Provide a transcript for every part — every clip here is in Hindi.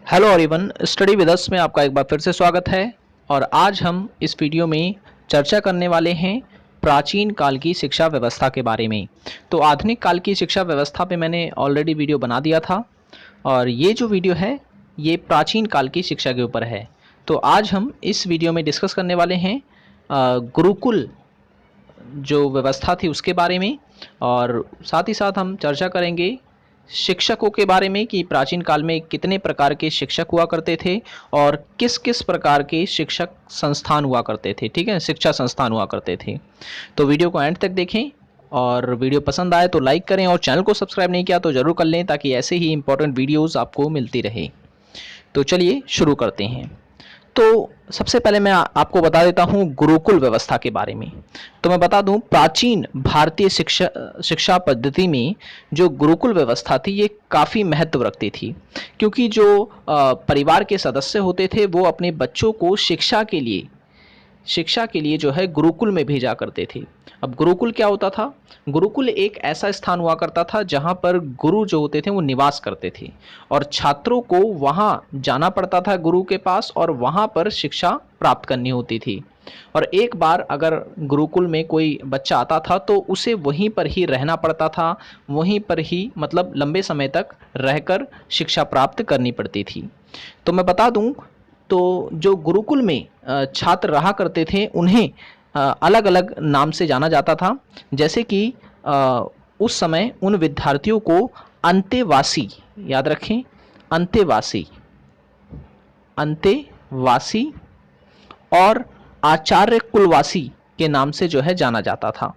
Hello everyone, study with us में आपका एक बार फिर से स्वागत है। और आज हम इस वीडियो में चर्चा करने वाले हैं प्राचीन काल की शिक्षा व्यवस्था के बारे में। तो आधुनिक काल की शिक्षा व्यवस्था पे मैंने ऑलरेडी वीडियो बना दिया था और ये जो वीडियो है ये प्राचीन काल की शिक्षा के ऊपर है। तो आज हम इस वीडियो में डिस्कस करने वाले हैं गुरुकुल जो व्यवस्था थी उसके बारे में, और साथ ही साथ हम चर्चा करेंगे शिक्षकों के बारे में कि प्राचीन काल में कितने प्रकार के शिक्षक हुआ करते थे और किस किस प्रकार के शिक्षक संस्थान हुआ करते थे। ठीक है, शिक्षा संस्थान हुआ करते थे। तो वीडियो को एंड तक देखें और वीडियो पसंद आए तो लाइक करें और चैनल को सब्सक्राइब नहीं किया तो ज़रूर कर लें ताकि ऐसे ही इंपॉर्टेंट वीडियोज़ आपको मिलती रहे। तो चलिए शुरू करते हैं। तो सबसे पहले मैं आपको बता देता हूं गुरुकुल व्यवस्था के बारे में। तो मैं बता दूं प्राचीन भारतीय शिक्षा पद्धति में जो गुरुकुल व्यवस्था थी ये काफ़ी महत्व रखती थी, क्योंकि जो परिवार के सदस्य होते थे वो अपने बच्चों को शिक्षा के लिए जो है गुरुकुल में भेजा करते थे। अब गुरुकुल क्या होता था? गुरुकुल एक ऐसा स्थान हुआ करता था जहाँ पर गुरु जो होते थे वो निवास करते थे और छात्रों को वहाँ जाना पड़ता था गुरु के पास और वहाँ पर शिक्षा प्राप्त करनी होती थी। और एक बार अगर गुरुकुल में कोई बच्चा आता था तो उसे वहीं पर ही रहना पड़ता था, वहीं पर ही मतलब लंबे समय तक रहकर शिक्षा प्राप्त करनी पड़ती थी। तो मैं बता दूं, तो जो गुरुकुल में छात्र रहा करते थे उन्हें अलग अलग नाम से जाना जाता था। जैसे कि उस समय उन विद्यार्थियों को अंतेवासी, याद रखें, अंतेवासी, अंतेवासी और आचार्य कुलवासी के नाम से जो है जाना जाता था।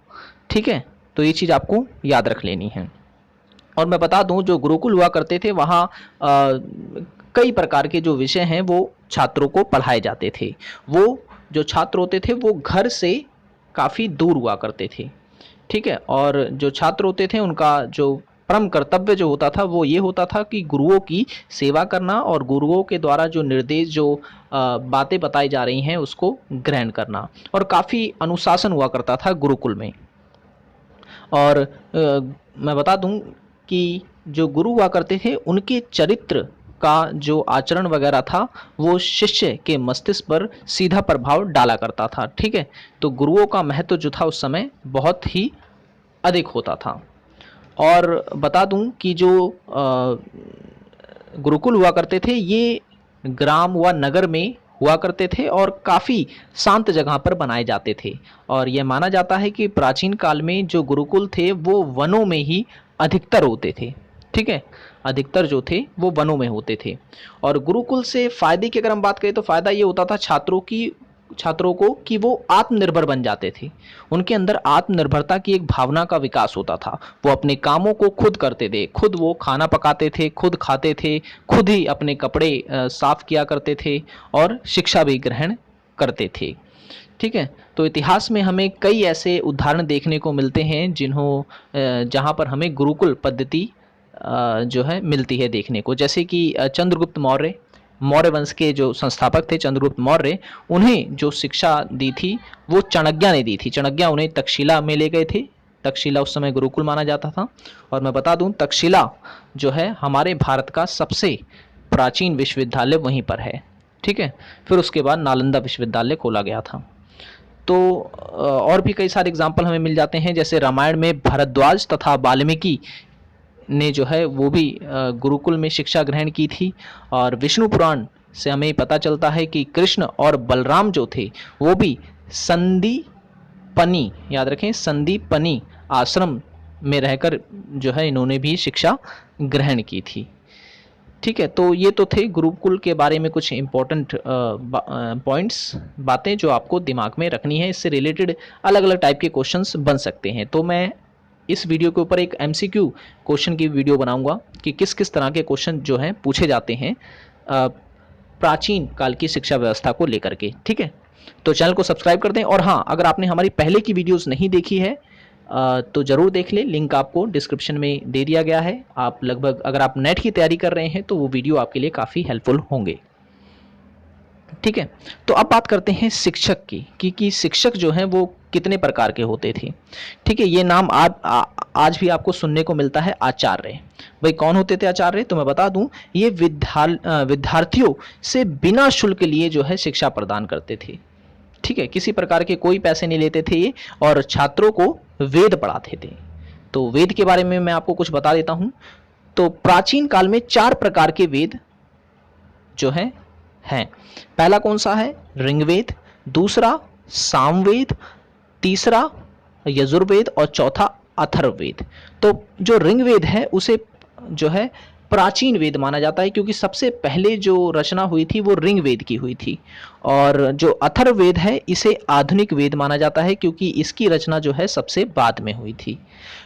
ठीक है, तो ये चीज़ आपको याद रख लेनी है। और मैं बता दूं जो गुरुकुल हुआ करते थे वहाँ कई प्रकार के जो विषय हैं वो छात्रों को पढ़ाए जाते थे। वो जो छात्र होते थे वो घर से काफ़ी दूर हुआ करते थे। ठीक है, और जो छात्र होते थे उनका जो परम कर्तव्य जो होता था वो ये होता था कि गुरुओं की सेवा करना और गुरुओं के द्वारा जो निर्देश जो बातें बताई जा रही हैं उसको ग्रहण करना। और काफ़ी अनुशासन हुआ करता था गुरुकुल में। और मैं बता दूं कि जो गुरु हुआ करते थे उनके चरित्र का जो आचरण वगैरह था वो शिष्य के मस्तिष्क पर सीधा प्रभाव डाला करता था। ठीक है, तो गुरुओं का महत्व जो था उस समय बहुत ही अधिक होता था। और बता दूं कि जो गुरुकुल हुआ करते थे ये ग्राम व नगर में हुआ करते थे और काफ़ी शांत जगह पर बनाए जाते थे। और यह माना जाता है कि प्राचीन काल में जो गुरुकुल थे वो वनों में ही अधिकतर होते थे। ठीक है, अधिकतर जो थे वो वनों में होते थे। और गुरुकुल से फ़ायदे की अगर हम बात करें तो फ़ायदा ये होता था छात्रों को कि वो आत्मनिर्भर बन जाते थे। उनके अंदर आत्मनिर्भरता की एक भावना का विकास होता था। वो अपने कामों को खुद करते थे, खुद वो खाना पकाते थे, खुद खाते थे, खुद ही अपने कपड़े साफ किया करते थे और शिक्षा भी ग्रहण करते थे। ठीक है, तो इतिहास में हमें कई ऐसे उदाहरण देखने को मिलते हैं जहाँ पर हमें गुरुकुल पद्धति जो है मिलती है देखने को। जैसे कि चंद्रगुप्त मौर्य, मौर्य वंश के जो संस्थापक थे चंद्रगुप्त मौर्य, उन्हें जो शिक्षा दी थी वो चाणक्य ने दी थी। चाणक्य उन्हें तक्षशिला में ले गए थे। तक्षशिला उस समय गुरुकुल माना जाता था। और मैं बता दूं तक्षशिला जो है हमारे भारत का सबसे प्राचीन विश्वविद्यालय वहीं पर है। ठीक है, फिर उसके बाद नालंदा विश्वविद्यालय खोला गया था। तो और भी कई सारे एग्जाम्पल हमें मिल जाते हैं। जैसे रामायण में भरद्वाज तथा वाल्मीकि ने जो है वो भी गुरुकुल में शिक्षा ग्रहण की थी। और विष्णु पुराण से हमें पता चलता है कि कृष्ण और बलराम जो थे वो भी संदीपनी, याद रखें, संदीपनी आश्रम में रहकर जो है इन्होंने भी शिक्षा ग्रहण की थी। ठीक है, तो ये तो थे गुरुकुल के बारे में कुछ इम्पोर्टेंट पॉइंट्स, बातें जो आपको दिमाग में रखनी है। इससे रिलेटेड अलग अलग टाइप के क्वेश्चंस बन सकते हैं। तो मैं इस वीडियो के ऊपर एक एमसीक्यू क्वेश्चन की वीडियो बनाऊंगा कि किस किस तरह के क्वेश्चन जो हैं पूछे जाते हैं प्राचीन काल की शिक्षा व्यवस्था को लेकर के। ठीक है, तो चैनल को सब्सक्राइब कर दें। और हाँ, अगर आपने हमारी पहले की वीडियोस नहीं देखी है तो ज़रूर देख लें, लिंक आपको डिस्क्रिप्शन में दे दिया गया है। आप लगभग अगर आप नेट की तैयारी कर रहे हैं तो वो वीडियो आपके लिए काफ़ी हेल्पफुल होंगे। ठीक है, तो अब बात करते हैं शिक्षक की कि शिक्षक जो हैं वो कितने प्रकार के होते थे। ठीक है, ये नाम आज भी आपको सुनने को मिलता है, आचार्य। भाई कौन होते थे आचार्य? तो मैं बता दूं, ये विद्यार्थियों से बिना शुल्क लिए जो है शिक्षा प्रदान करते थे। ठीक है, किसी प्रकार के कोई पैसे नहीं लेते थे ये, और छात्रों को वेद पढ़ाते थे। तो वेद के बारे में मैं आपको कुछ बता देता हूं। तो प्राचीन काल में 4 प्रकार के वेद जो हैं। पहला कौन सा है? ऋग्वेद, दूसरा सामवेद, तीसरा यजुर्वेद और चौथा अथर्ववेद। तो जो ऋग्वेद है उसे जो है प्राचीन वेद माना जाता है, क्योंकि सबसे पहले जो रचना हुई थी वो ऋग्वेद की हुई थी। और जो अथर्ववेद है इसे आधुनिक वेद माना जाता है, क्योंकि इसकी रचना जो है सबसे बाद में हुई थी।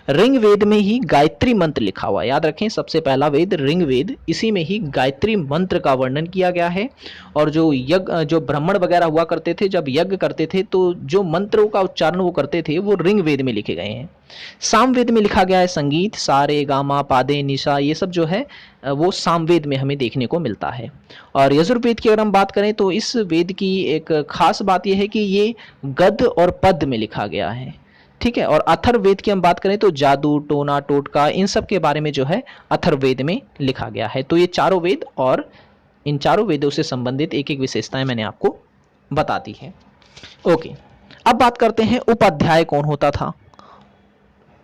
ऋग्वेद में ही गायत्री मंत्र लिखा हुआ है, याद रखें, सबसे पहला वेद ऋग्वेद, इसी में ही गायत्री मंत्र का वर्णन किया गया है। और जो यज्ञ, जो ब्राह्मण वगैरह हुआ करते थे, जब यज्ञ करते थे तो जो मंत्रों का उच्चारण वो करते थे वो ऋग्वेद में लिखे गए हैं। सामवेद में लिखा गया है संगीत, सारे गामा पादे निशा, ये सब जो है वो सामवेद में हमें देखने को मिलता है। और यजुर्वेद की अगर हम बात करें तो इस वेद की एक खास बात यह है कि ये गद और पद में लिखा गया है। ठीक है, और अथर्ववेद की हम बात करें तो जादू, टोना, टोटका, इन सब के बारे में जो है अथर्ववेद में लिखा गया है। तो ये चारों वेद और इन चारों वेदों से संबंधित एक एक विशेषताएं मैंने आपको बता दी है। ओके, अब बात करते हैं उपाध्याय कौन होता था।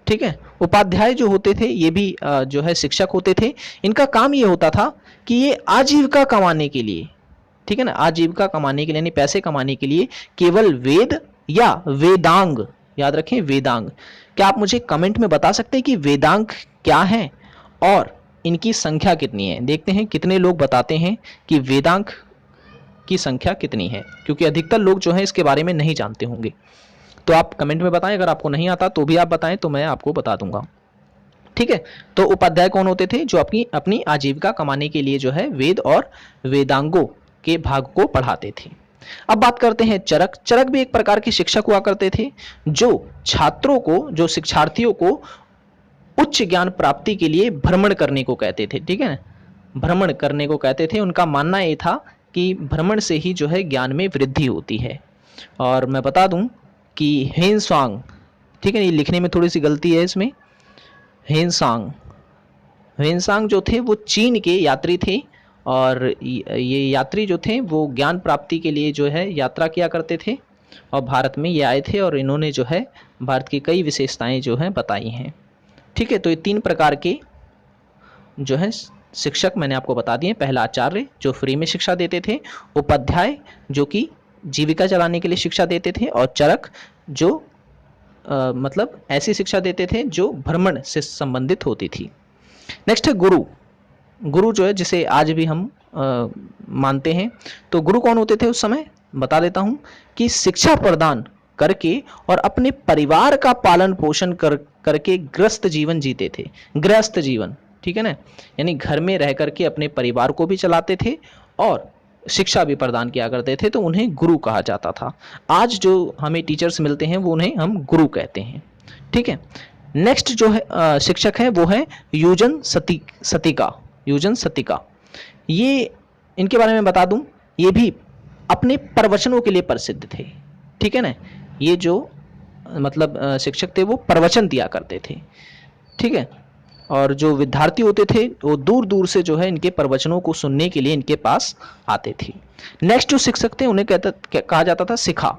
ठीक है, उपाध्याय जो होते थे ये भी जो है शिक्षक होते थे। इनका काम ये होता था कि ये आजीविका कमाने के लिए, ठीक है ना, आजीविका कमाने के लिए यानी पैसे कमाने के लिए केवल वेद या वेदांग, याद रखें वेदांग। क्या आप मुझे कमेंट में बता सकते हैं कि वेदांग क्या है और इनकी संख्या कितनी है? देखते हैं कितने लोग बताते हैं कि वेदांग की संख्या कितनी है, क्योंकि अधिकतर लोग जो है इसके बारे में नहीं जानते होंगे। तो आप कमेंट में बताएं, अगर आपको नहीं आता तो भी आप बताएं, तो मैं आपको बता दूंगा। ठीक है, तो उपाध्याय कौन होते थे? जो अपनी अपनी आजीविका कमाने के लिए जो है वेद और वेदांगों के भाग को पढ़ाते थे। अब बात करते हैं चरक। चरक भी एक प्रकार के शिक्षक हुआ करते थे, जो छात्रों को, जो शिक्षार्थियों को उच्च ज्ञान प्राप्ति के लिए भ्रमण करने को कहते थे। ठीक है ना, भ्रमण करने को कहते थे। उनका मानना ये था कि भ्रमण से ही जो है ज्ञान में वृद्धि होती है। और मैं बता दूं कि हेनसांग, ठीक है, ये लिखने में थोड़ी सी गलती है इसमें, हेनसांग, हेनसांग जो थे वो चीन के यात्री थे। और ये यात्री जो थे वो ज्ञान प्राप्ति के लिए जो है यात्रा किया करते थे, और भारत में ये आए थे और इन्होंने जो है भारत की कई विशेषताएं जो हैं बताई हैं। ठीक है, तो ये 3 प्रकार के जो है शिक्षक मैंने आपको बता दिए। पहला आचार्य जो फ्री में शिक्षा देते थे, उपाध्याय जो कि जीविका चलाने के लिए शिक्षा देते थे, और चरक जो मतलब ऐसी शिक्षा देते थे जो भ्रमण से संबंधित होती थी। नेक्स्ट है गुरु। गुरु जो है जिसे आज भी हम मानते हैं। तो गुरु कौन होते थे उस समय? बता देता हूं कि शिक्षा प्रदान करके और अपने परिवार का पालन पोषण करके गृहस्थ जीवन जीते थे। गृहस्थ जीवन, ठीक है ना, यानी घर में रह करके अपने परिवार को भी चलाते थे और शिक्षा भी प्रदान किया करते थे, तो उन्हें गुरु कहा जाता था। आज जो हमें टीचर्स मिलते हैं वो उन्हें हम गुरु कहते हैं। ठीक है, नेक्स्ट जो है शिक्षक है वो है यूजन सतिका। यूजन सतिका, ये इनके बारे में बता दूं, ये भी अपने प्रवचनों के लिए प्रसिद्ध थे। ठीक है ना, ये जो मतलब शिक्षक थे वो प्रवचन दिया करते थे। ठीक है, और जो विद्यार्थी होते थे वो दूर दूर से जो है इनके प्रवचनों को सुनने के लिए इनके पास आते थे। नेक्स्ट जो शिक्षक थे उन्हें कहा जाता था शिखा।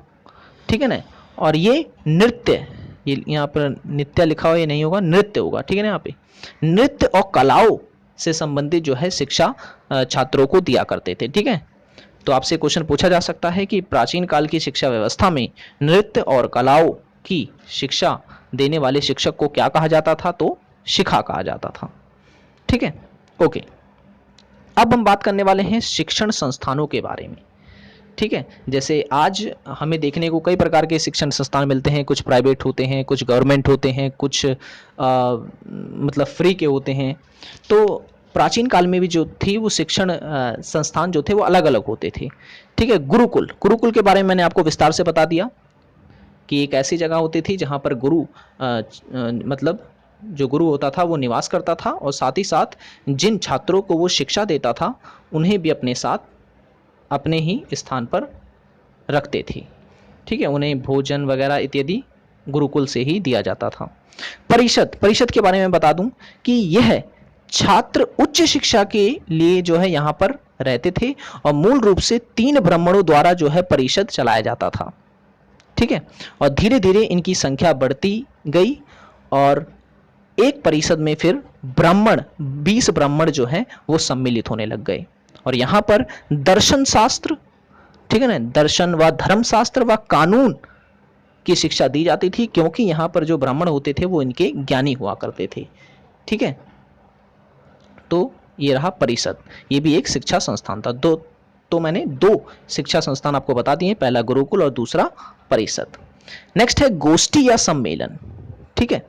ठीक है ना, और ये नृत्य, ये यहाँ पर नित्य लिखा हुआ, ये नहीं होगा, नृत्य होगा। ठीक है ना, यहाँ पे नृत्य और कलाओं से संबंधित जो है शिक्षा छात्रों को दिया करते थे। ठीक है, तो आपसे क्वेश्चन पूछा जा सकता है कि प्राचीन काल की शिक्षा व्यवस्था में नृत्य और कलाओं की शिक्षा देने वाले शिक्षक को क्या कहा जाता था? तो शिखा कहा जाता था। ठीक है, ओके, अब हम बात करने वाले हैं शिक्षण संस्थानों के बारे में। ठीक है, जैसे आज हमें देखने को कई प्रकार के शिक्षण संस्थान मिलते हैं, कुछ प्राइवेट होते हैं, कुछ गवर्नमेंट होते हैं, कुछ मतलब फ्री के होते हैं। तो प्राचीन काल में भी जो थी वो शिक्षण संस्थान जो थे वो अलग अलग होते थे। ठीक है, गुरुकुल, गुरुकुल के बारे में मैंने आपको विस्तार से बता दिया कि एक ऐसी जगह होती थी जहाँ पर गुरु मतलब जो गुरु होता था वो निवास करता था, और साथ ही साथ जिन छात्रों को वो शिक्षा देता था उन्हें भी अपने साथ अपने ही स्थान पर रखते थे। ठीक है, उन्हें भोजन वगैरह इत्यादि गुरुकुल से ही दिया जाता था। परिषद, परिषद के बारे में बता दूं कि यह छात्र उच्च शिक्षा के लिए जो है यहाँ पर रहते थे और मूल रूप से 3 ब्राह्मणों द्वारा जो है परिषद चलाया जाता था। ठीक है, और धीरे धीरे इनकी संख्या बढ़ती गई और एक परिषद में फिर ब्राह्मण 20 ब्राह्मण जो है वो सम्मिलित होने लग गए और यहाँ पर दर्शन शास्त्र, ठीक है ना, दर्शन व धर्मशास्त्र व कानून की शिक्षा दी जाती थी, क्योंकि यहाँ पर जो ब्राह्मण होते थे वो इनके ज्ञानी हुआ करते थे। ठीक है, तो ये रहा परिषद, ये भी एक शिक्षा संस्थान था। तो मैंने 2 शिक्षा संस्थान आपको बता दिए, पहला गुरुकुल और दूसरा परिषद। नेक्स्ट है गोष्ठी या सम्मेलन। ठीक है,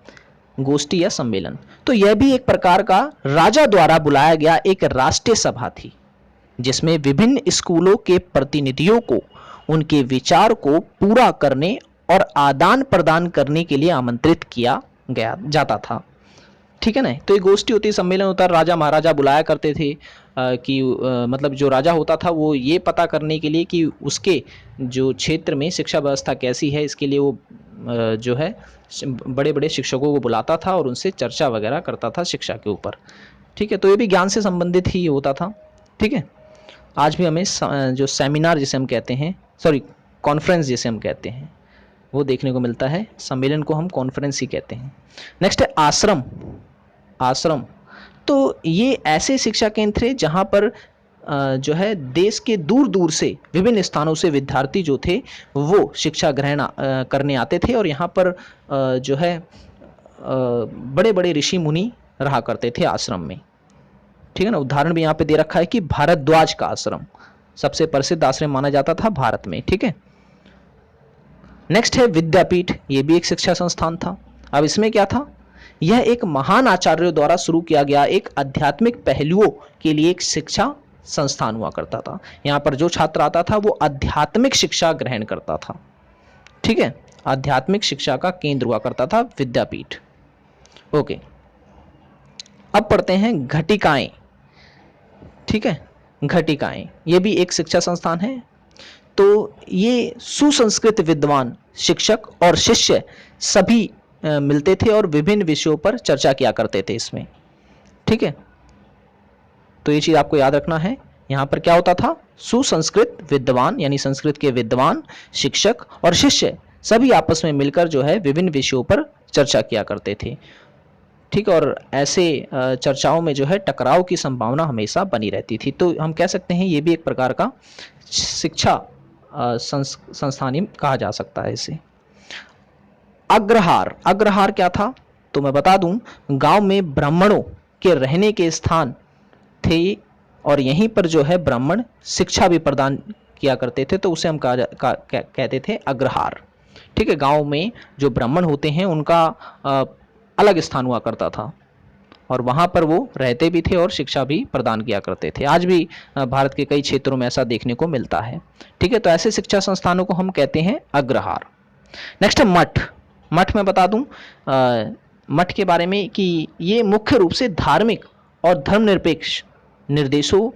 गोष्ठी या सम्मेलन, तो यह भी एक प्रकार का राजा द्वारा बुलाया गया एक राष्ट्रीय सभा थी, जिसमें विभिन्न स्कूलों के प्रतिनिधियों को उनके विचार को पूरा करने और आदान प्रदान करने के लिए आमंत्रित किया गया जाता था। ठीक है ना, तो ये गोष्ठी होती, सम्मेलन होता, राजा महाराजा बुलाया करते थे कि मतलब जो राजा होता था वो ये पता करने के लिए कि उसके जो क्षेत्र में शिक्षा व्यवस्था कैसी है, इसके लिए वो जो है बड़े बड़े शिक्षकों को बुलाता था और उनसे चर्चा वगैरह करता था शिक्षा के ऊपर। ठीक है, तो ये भी ज्ञान से संबंधित ही होता था। ठीक है, आज भी हमें जो सेमिनार जिसे हम कहते हैं, सॉरी कॉन्फ्रेंस जिसे हम कहते हैं, वो देखने को मिलता है। सम्मेलन को हम कॉन्फ्रेंस ही कहते हैं। नेक्स्ट है आश्रम। आश्रम, तो ये ऐसे शिक्षा केंद्र थे जहाँ पर जो है देश के दूर दूर से विभिन्न स्थानों से विद्यार्थी जो थे वो शिक्षा ग्रहण करने आते थे और यहाँ पर जो है बड़े बड़े ऋषि मुनि रहा करते थे आश्रम में। ठीक है ना, उदाहरण भी यहाँ पे दे रखा है कि भारद्वाज का आश्रम सबसे प्रसिद्ध आश्रम माना जाता था भारत में। ठीक है, नेक्स्ट है विद्यापीठ, ये भी एक शिक्षा संस्थान था। अब इसमें क्या था, यह एक महान आचार्यों द्वारा शुरू किया गया एक आध्यात्मिक पहलुओं के लिए एक शिक्षा संस्थान हुआ करता था। यहाँ पर जो छात्र आता था वो आध्यात्मिक शिक्षा ग्रहण करता था। ठीक है, आध्यात्मिक शिक्षा का केंद्र हुआ करता था विद्यापीठ। ओके, अब पढ़ते हैं घटिकाएं। ठीक है, घटिकाएं ये भी एक शिक्षा संस्थान है। तो ये सुसंस्कृत विद्वान शिक्षक और शिष्य सभी मिलते थे और विभिन्न विषयों पर चर्चा किया करते थे इसमें। ठीक है, तो ये चीज आपको याद रखना है। यहाँ पर क्या होता था, सुसंस्कृत विद्वान यानी संस्कृत के विद्वान शिक्षक और शिष्य सभी आपस में मिलकर जो है विभिन्न विषयों पर चर्चा किया करते थे। ठीक, और ऐसे चर्चाओं में जो है टकराव की संभावना हमेशा बनी रहती थी। तो हम कह सकते हैं ये भी एक प्रकार का शिक्षा संस्थान ही कहा जा सकता है इसे। अग्रहार, अग्रहार क्या था, तो मैं बता दूं, गांव में ब्राह्मणों के रहने के स्थान थे और यहीं पर जो है ब्राह्मण शिक्षा भी प्रदान किया करते थे, तो उसे हम कहते थे अग्रहार। ठीक है, गांव में जो ब्राह्मण होते हैं उनका अलग स्थान हुआ करता था और वहाँ पर वो रहते भी थे और शिक्षा भी प्रदान किया करते थे। आज भी भारत के कई क्षेत्रों में ऐसा देखने को मिलता है। ठीक है, तो ऐसे शिक्षा संस्थानों को हम कहते हैं अग्रहार। नेक्स्ट है मठ। मठ में बता दूं मठ के बारे में कि ये मुख्य रूप से धार्मिक और धर्मनिरपेक्ष निर्देशों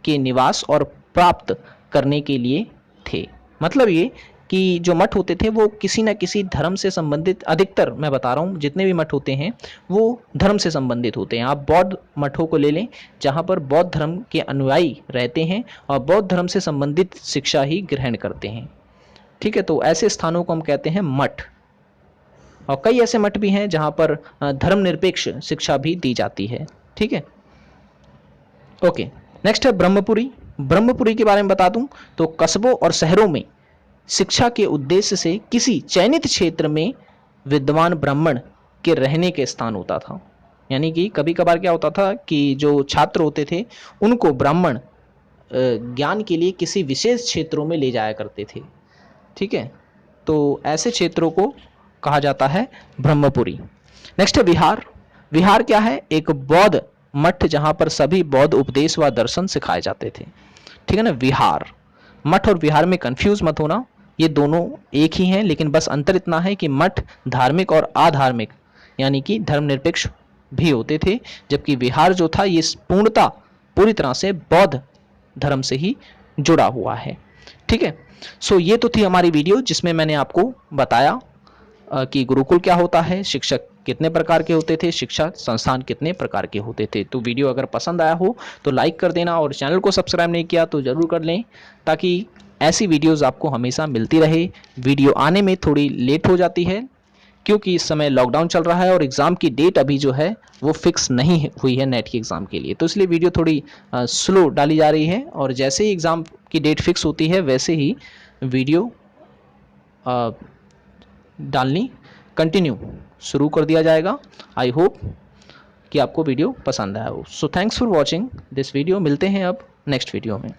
के निवास और प्राप्त करने के लिए थे। मतलब ये कि जो मठ होते थे वो किसी न किसी धर्म से संबंधित, अधिकतर मैं बता रहा हूँ जितने भी मठ होते हैं वो धर्म से संबंधित होते हैं। आप बौद्ध मठों को ले लें जहाँ पर बौद्ध धर्म के अनुयायी रहते हैं और बौद्ध धर्म से संबंधित शिक्षा ही ग्रहण करते हैं। ठीक है, तो ऐसे स्थानों को हम कहते हैं मठ। और कई ऐसे मठ भी हैं जहाँ पर धर्मनिरपेक्ष शिक्षा भी दी जाती है। ठीक है, ओके। नेक्स्ट है ब्रह्मपुरी। ब्रह्मपुरी के बारे में बता दूं तो कस्बों और शहरों में शिक्षा के उद्देश्य से किसी चयनित क्षेत्र में विद्वान ब्राह्मण के रहने के स्थान होता था। यानी कि कभी कभार क्या होता था कि जो छात्र होते थे उनको ब्राह्मण ज्ञान के लिए किसी विशेष क्षेत्रों में ले जाया करते थे। ठीक है, तो ऐसे क्षेत्रों को कहा जाता है ब्रह्मपुरी। नेक्स्ट है विहार। विहार क्या है, एक बौद्ध मठ जहां पर सभी बौद्ध उपदेश व दर्शन सिखाए जाते थे। ठीक है ना, विहार। मठ और विहार में कंफ्यूज मत होना, ये दोनों एक ही हैं, लेकिन बस अंतर इतना है कि मठ धार्मिक और अधार्मिक यानी कि धर्मनिरपेक्ष भी होते थे, जबकि विहार जो था ये पूरी तरह से बौद्ध धर्म से ही जुड़ा हुआ है। ठीक है, सो ये तो थी हमारी वीडियो जिसमें मैंने आपको बताया कि गुरुकुल क्या होता है, शिक्षक कितने प्रकार के होते थे, शिक्षा संस्थान कितने प्रकार के होते थे। तो वीडियो अगर पसंद आया हो तो लाइक कर देना और चैनल को सब्सक्राइब नहीं किया तो ज़रूर कर लें, ताकि ऐसी वीडियोज़ आपको हमेशा मिलती रहे। वीडियो आने में थोड़ी लेट हो जाती है क्योंकि इस समय लॉकडाउन चल रहा है और एग्ज़ाम की डेट अभी जो है वो फिक्स नहीं हुई है नेट की एग्ज़ाम के लिए, तो इसलिए वीडियो थोड़ी स्लो डाली जा रही है। और जैसे ही एग्ज़ाम की डेट फिक्स होती है वैसे ही वीडियो डालनी कंटिन्यू शुरू कर दिया जाएगा। आई होप कि आपको वीडियो पसंद आया हो। So thanks for watching this video. मिलते हैं अब नेक्स्ट वीडियो में।